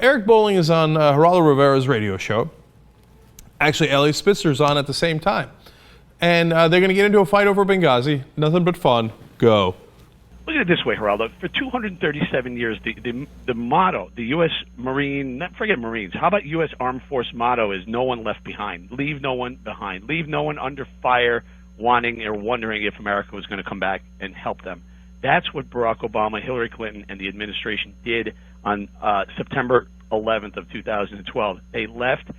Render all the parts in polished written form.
Eric Bolling is on Geraldo Rivera's radio show. Actually, Ellie Spitzer's on at the same time. And they're going to get into a fight over Benghazi. Nothing but fun. Go. Look at it this way, Geraldo. For 237 years, the motto, the U.S. Marine, forget Marines, how about U.S. Armed Force motto is no one left behind. Leave no one behind. Leave no one under fire wanting or wondering if America was going to come back and help them. That's what Barack Obama, Hillary Clinton, and the administration did on September 11th of 2012. They left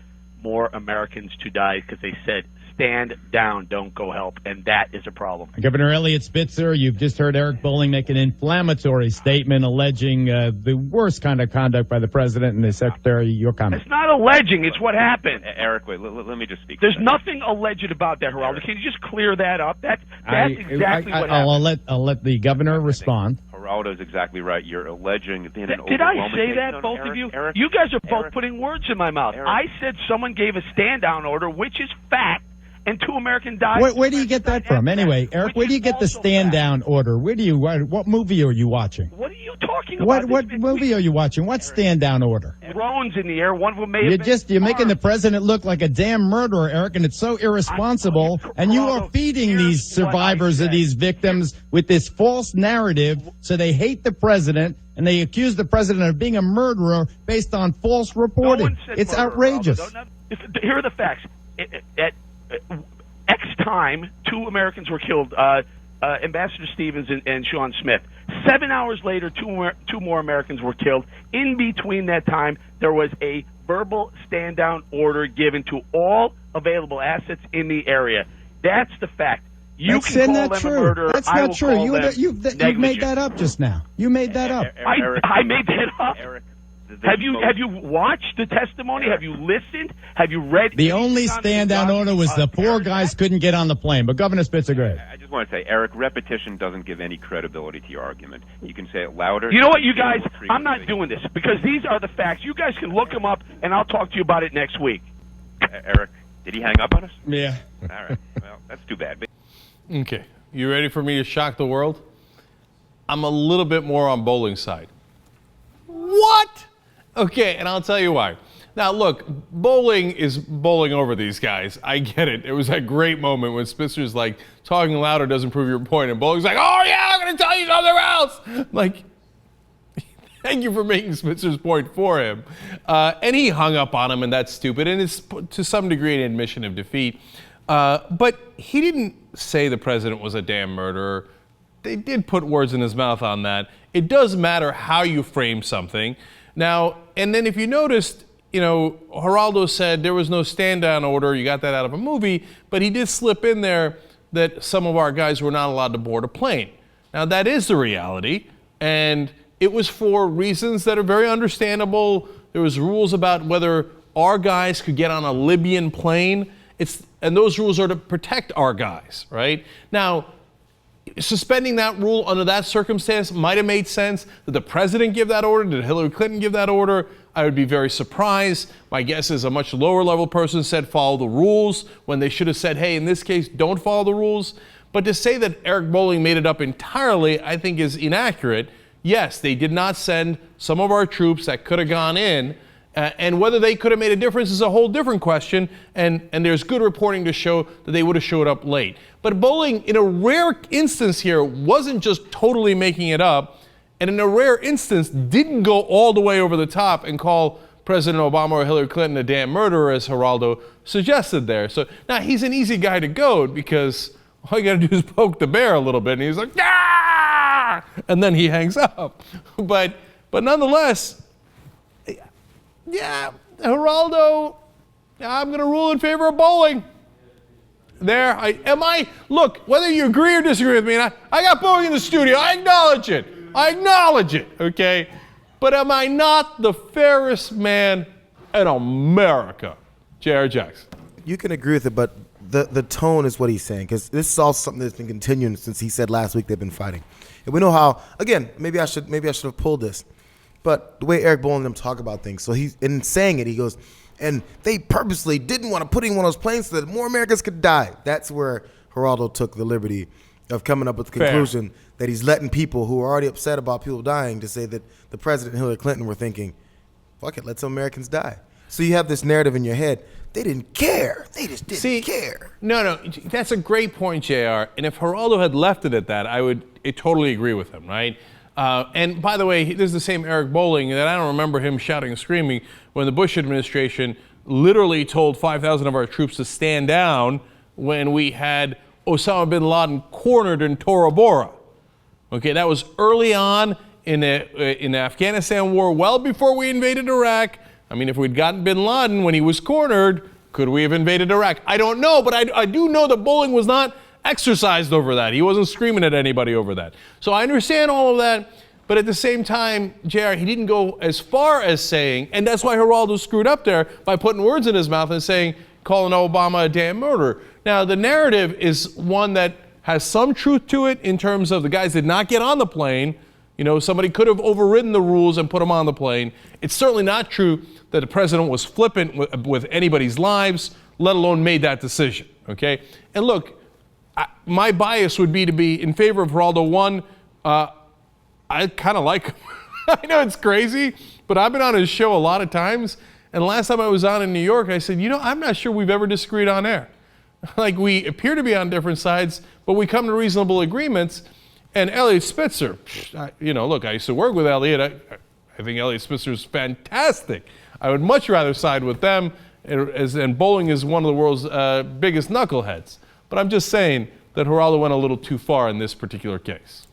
more Americans to die because they said, stand down, don't go help, and that is a problem. Governor Elliott Spitzer, you've just heard Eric Bolling make an inflammatory statement alleging the worst kind of conduct by the president and the secretary. Your comment? It's not alleging, it's what happened. Eric, wait, let me just speak. There's nothing alleged about that, Geraldo. Can you just clear that up? That's exactly what happened. I'll let the governor respond. Geraldo is exactly right. You're alleging Did I say that, both of you? Eric, you guys are both putting words in my mouth. I said someone gave a stand-down order, which is fact, and 2 Americans died. Where do you get that from? Anyway, Eric, where do you get the stand-down order? What movie are you watching? What are you talking about? What movie are you watching? What stand-down order? Drones in the air. One of them may have been you're making the president look like a damn murderer, Eric, and it's so irresponsible. And you are feeding these survivors of these victims with this false narrative, so they hate the president and they accuse the president of being a murderer based on false reporting. It's outrageous. Here are the facts. At X time, 2 Americans were killed, Ambassador Stevens and Sean Smith. 7 hours later, two more Americans were killed. In between that time, there was a verbal stand-down order given to all available assets in the area. That's the fact. You can call them a murderer. That's not true. You made that up just now. You made that up. I made that up. Eric, have you watched the testimony? Have you listened? Have you read? The only stand-down order was the 4 guys couldn't get on the plane. But Governor Spitzer, go ahead. I just want to say, Eric, repetition doesn't give any credibility to your argument. You can say it louder. You know what, you guys? I'm not doing this because these are the facts. You guys can look them up, and I'll talk to you about it next week. Eric, did he hang up on us? Yeah. All right. Well, that's too bad. Okay. You ready for me to shock the world? I'm a little bit more on Bolling's side. What? Okay, and I'll tell you why. Now, look, Bolling is bowling over these guys. I get it. It was a great moment when Spitzer's like, talking louder doesn't prove your point, and Bolling's like, oh, yeah, I'm going to tell you something else. Like, thank you for making Spitzer's point for him. And he hung up on him, and that's stupid, and it's to some degree an admission of defeat. But he didn't say the president was a damn murderer. They did put words in his mouth on that. It does matter how you frame something. Now, and then if you noticed, Geraldo said there was no stand-down order. You got that out of a movie, but he did slip in there that some of our guys were not allowed to board a plane. Now, that is the reality, and it was for reasons that are very understandable. There was rules about whether our guys could get on a Libyan plane. And those rules are to protect our guys, right? Now, suspending that rule under that circumstance might have made sense. Did the president give that order? Did Hillary Clinton give that order? I would be very surprised. My guess is a much lower level person said follow the rules when they should have said, hey, in this case, don't follow the rules. But to say that Eric Bolling made it up entirely, I think is inaccurate. Yes, they did not send some of our troops that could have gone in. And whether they could have made a difference is a whole different question, and there's good reporting to show that they would have showed up late. But Bolling, in a rare instance here, wasn't just totally making it up, and in a rare instance didn't go all the way over the top and call President Obama or Hillary Clinton a damn murderer, as Geraldo suggested there. So now he's an easy guy to goad because all you got to do is poke the bear a little bit, and he's like, ah! And then he hangs up. But nonetheless, yeah, Geraldo, I'm going to rule in favor of Bolling. Look, whether you agree or disagree with me, and I got Bolling in the studio, I acknowledge it, okay? But am I not the fairest man in America? J.R. Jackson. You can agree with it, but the tone is what he's saying, because this is all something that's been continuing since he said last week they've been fighting. And we know how, again, maybe I should have pulled this. But the way Eric Bolling and them talk about things, so in saying it, he goes, and they purposely didn't want to put in one of those planes so that more Americans could die. That's where Geraldo took the liberty of coming up with the conclusion that he's letting people who are already upset about people dying to say that the president and Hillary Clinton were thinking, fuck it, let some Americans die. So you have this narrative in your head. They didn't care. They just didn't care. No, that's a great point, JR. And if Geraldo had left it at that, I would totally agree with him, right? And by the way, this is the same Eric Bolling that I don't remember him shouting and screaming when the Bush administration literally told 5,000 of our troops to stand down when we had Osama bin Laden cornered in Tora Bora. Okay, that was early on in the Afghanistan war, well before we invaded Iraq. I mean, if we'd gotten bin Laden when he was cornered, could we have invaded Iraq? I don't know, but I do know that Bolling was not exercised over that. He wasn't screaming at anybody over that. So I understand all of that, but at the same time, JR, he didn't go as far as saying, and that's why Geraldo screwed up there by putting words in his mouth and saying, calling Obama a damn murderer. Now, the narrative is one that has some truth to it in terms of the guys did not get on the plane. You know, somebody could have overridden the rules and put them on the plane. It's certainly not true that the president was flippant with anybody's lives, let alone made that decision, okay? And look, my bias would be to be in favor of Geraldo. One, I kind of like him. I know it's crazy, but I've been on his show a lot of times, and last time I was on in New York, I said, you know, I'm not sure we've ever disagreed on air. Like, we appear to be on different sides, but we come to reasonable agreements. And Elliot Spitzer, you know, look, I used to work with Elliot. I think Elliot Spitzer is fantastic. I would much rather side with them, and Bolling is one of the world's biggest knuckleheads. But I'm just saying that Geraldo went a little too far in this particular case.